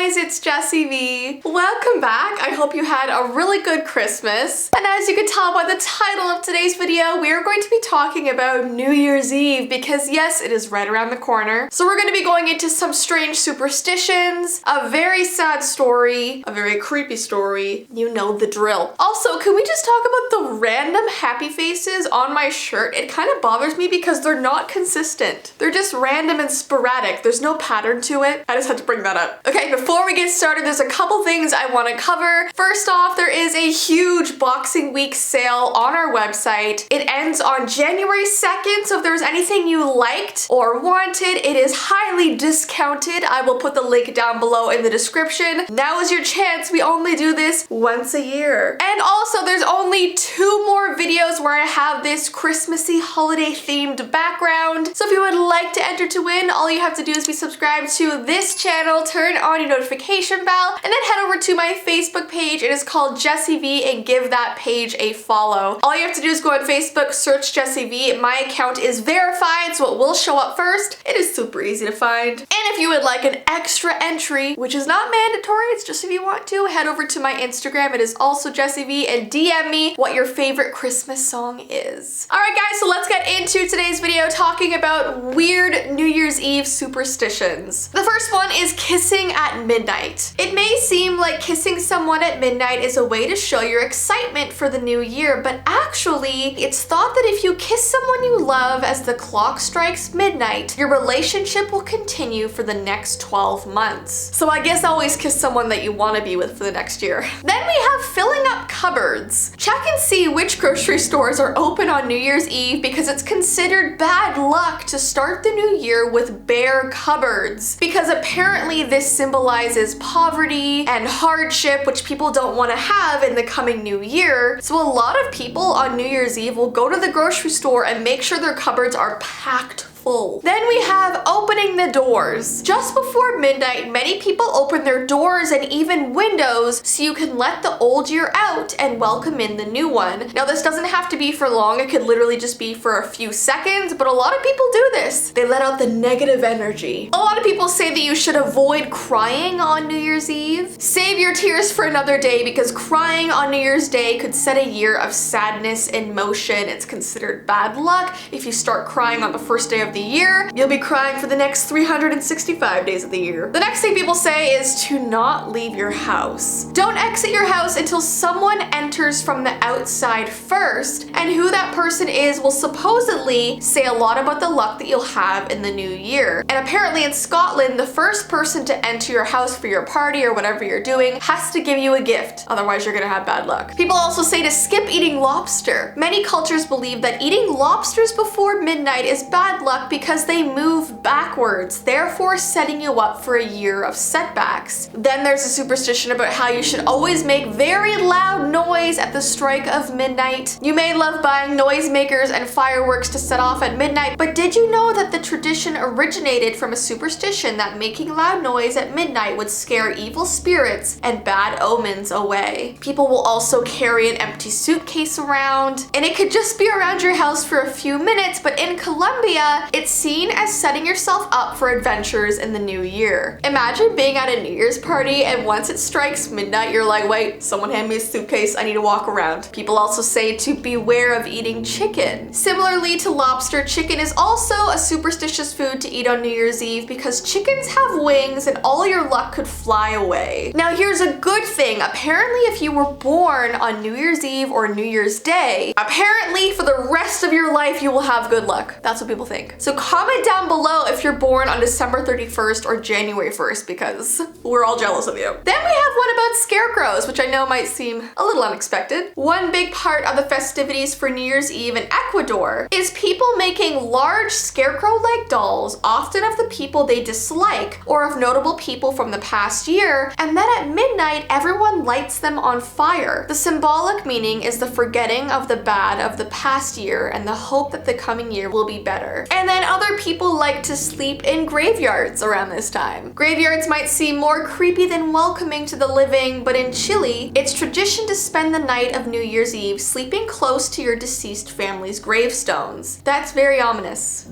guys, it's Jessii Vee. Welcome back. I hope you had a really good Christmas. And as you can tell by the title of today's video, we are going to be talking about New Year's Eve because yes, it is right around the corner. So we're going to be going into some strange superstitions, a very sad story, a very creepy story. You know the drill. Also, can we just talk about the random happy faces on my shirt? It kind of bothers me because they're not consistent. They're just random and sporadic. There's no pattern to it. I just had to bring that up. Okay, before we get started, there's a couple things I want to cover. First off, there is a huge Boxing Week sale on our website. It ends on January 2nd, so if there's anything you liked or wanted, it is highly discounted. I will put the link down below in the description. Now is your chance. We only do this once a year. And also, there's only 2 more videos where I have this Christmassy holiday themed background. So if you would like to enter to win, all you have to do is be subscribed to this channel, turn on your notification bell, and then head over to my Facebook page. It is called Jessii Vee, and give that page a follow. All you have to do is go on Facebook, search Jessii Vee. My account is verified, so it will show up first. It is super easy to find. And if you would like an extra entry, which is not mandatory, it's just if you want to, head over to my Instagram. It is also Jessii Vee, and DM me what your favorite Christmas song is. Alright guys, so let's get into today's video talking about weird New Year's Eve superstitions. The first one is kissing at midnight. It may seem like kissing someone at midnight is a way to show your excitement for the new year, but actually, it's thought that if you kiss someone you love as the clock strikes midnight, your relationship will continue for the next 12 months. So I guess always kiss someone that you want to be with for the next year. Then we have filling up cupboards. Check and see which grocery stores are open on New Year's Eve because it's considered bad luck to start the new year with bare cupboards, because apparently this symbolizes poverty and hardship, which people don't want to have in the coming new year. So a lot of people on New Year's Eve will go to the grocery store and make sure their cupboards are packed full. Then we have opening the doors. Just before midnight, many people open their doors and even windows so you can let the old year out and welcome in the new one. Now this doesn't have to be for long, it could literally just be for a few seconds, but a lot of people do this. They let out the negative energy. A lot of people say that you should avoid crying on New Year's Eve. Save your tears for another day because crying on New Year's Day could set a year of sadness in motion. It's considered bad luck. If you start crying on the first day of the year, you'll be crying for the next 365 days of the year. The next thing people say is to not leave your house. Don't exit your house until someone enters from the outside first, and who that person is will supposedly say a lot about the luck that you'll have in the new year. And apparently in Scotland, the first person to enter your house for your party or whatever you're doing has to give you a gift, otherwise you're gonna have bad luck. People also say to skip eating lobster. Many cultures believe that eating lobsters before midnight is bad luck because they move backwards, therefore setting you up for a year of setbacks. Then there's a superstition about how you should always make very loud noise at the strike of midnight. You may love buying noisemakers and fireworks to set off at midnight, but did you know that the tradition originated from a superstition that making loud noise at midnight would scare evil spirits and bad omens away? People will also carry an empty suitcase around, and it could just be around your house for a few minutes, but in Colombia, it's seen as setting yourself up for adventures in the new year. Imagine being at a New Year's party and once it strikes midnight, you're like, wait, someone hand me a suitcase, I need to walk around. People also say to beware of eating chicken. Similarly to lobster, chicken is also a superstitious food to eat on New Year's Eve because chickens have wings and all your luck could fly away. Now here's a good thing. Apparently if you were born on New Year's Eve or New Year's Day, apparently for the rest of your life you will have good luck. That's what people think. So comment down below if you're born on December 31st or January 1st because we're all jealous of you. Then we have one about scarecrows, which I know might seem a little unexpected. One big part of the festivities for New Year's Eve in Ecuador is people making large scarecrow-like dolls, often of the people they dislike or of notable people from the past year, and then at midnight everyone lights them on fire. The symbolic meaning is the forgetting of the bad of the past year and the hope that the coming year will be better. And then other people like to sleep in graveyards around this time. Graveyards might seem more creepy than welcoming to the living, but in Chile, it's tradition to spend the night of New Year's Eve sleeping close to your deceased family's gravestones. That's very ominous.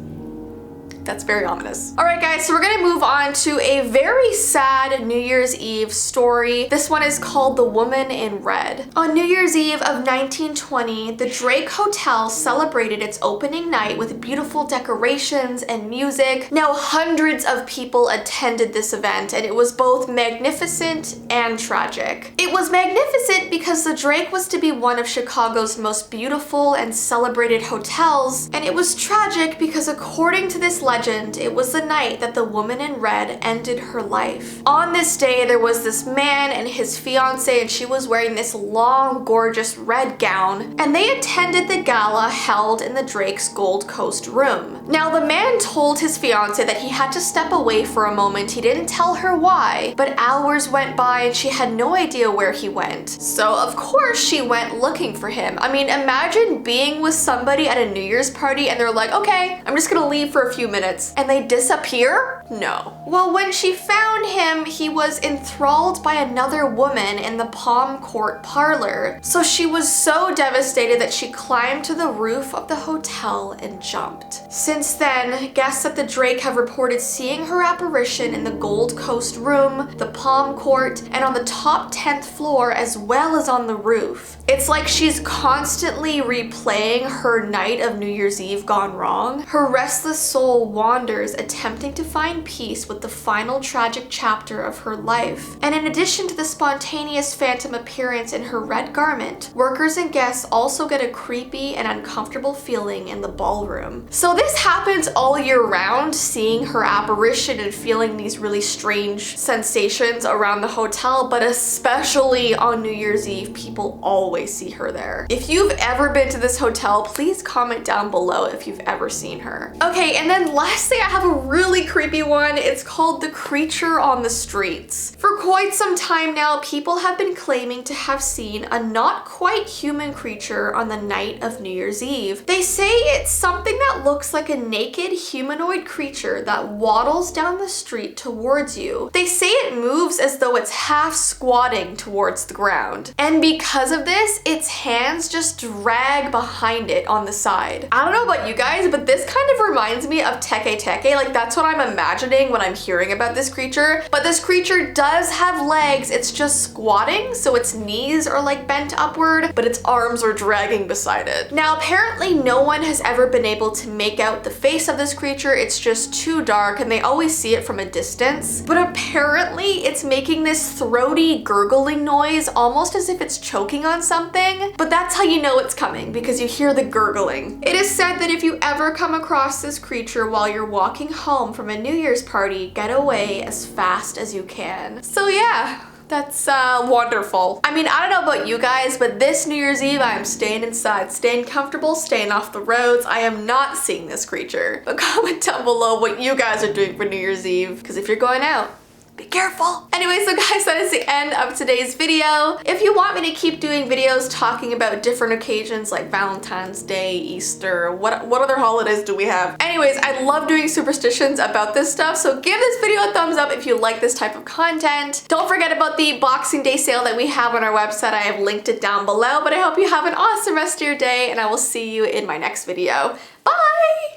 That's very ominous. All right, guys, so we're gonna move on to a very sad New Year's Eve story. This one is called The Woman in Red. On New Year's Eve of 1920, the Drake Hotel celebrated its opening night with beautiful decorations and music. Now, hundreds of people attended this event, and it was both magnificent and tragic. It was magnificent because the Drake was to be one of Chicago's most beautiful and celebrated hotels, and it was tragic because according to this legend, it was the night that the woman in red ended her life. On this day, there was this man and his fiance, and she was wearing this long, gorgeous red gown, and they attended the gala held in the Drake's Gold Coast room. Now, the man told his fiance that he had to step away for a moment. He didn't tell her why, but hours went by and she had no idea where he went. So, of course, she went looking for him. I mean, imagine being with somebody at a New Year's party and they're like, okay, I'm just gonna leave for a few minutes, and they disappear? No. Well, when she found him, he was enthralled by another woman in the Palm Court parlor. So she was so devastated that she climbed to the roof of the hotel and jumped. Since then, guests at the Drake have reported seeing her apparition in the Gold Coast room, the Palm Court, and on the top 10th floor, as well as on the roof. It's like she's constantly replaying her night of New Year's Eve gone wrong. Her restless soul wanders, attempting to find peace with the final tragic chapter of her life. And in addition to the spontaneous phantom appearance in her red garment, workers and guests also get a creepy and uncomfortable feeling in the ballroom. So this happens all year round, seeing her apparition and feeling these really strange sensations around the hotel, but especially on New Year's Eve, people always see her there. If you've ever been to this hotel, please comment down below if you've ever seen her. Okay, and then lastly, I have a really creepy one. It's called The Creature on the Streets. For quite some time now, people have been claiming to have seen a not quite human creature on the night of New Year's Eve. They say it's something that looks like a naked humanoid creature that waddles down the street towards you. They say it moves as though it's half squatting towards the ground. And because of this, its hands just drag behind it on the side. I don't know about you guys, but this kind of reminds me of Teke Teke. Like, that's what I'm imagining when I'm hearing about this creature. But this creature does have legs. It's just squatting, so its knees are like bent upward, but its arms are dragging beside it. Now, apparently no one has ever been able to make out the face of this creature. It's just too dark, and they always see it from a distance. But apparently it's making this throaty gurgling noise, almost as if it's choking on something. But that's how you know it's coming, because you hear the gurgling. It is said that if you ever come across this creature while you're walking home from a New Year's party, get away as fast as you can. So yeah. That's wonderful. I mean, I don't know about you guys, but this New Year's Eve, I am staying inside, staying comfortable, staying off the roads. I am not seeing this creature. But comment down below what you guys are doing for New Year's Eve, because if you're going out, be careful. Anyway, so guys, that is the end of today's video. If you want me to keep doing videos talking about different occasions like Valentine's Day, Easter, what other holidays do we have? Anyways, I love doing superstitions about this stuff, so give this video a thumbs up if you like this type of content. Don't forget about the Boxing Day sale that we have on our website. I have linked it down below, but I hope you have an awesome rest of your day, and I will see you in my next video. Bye!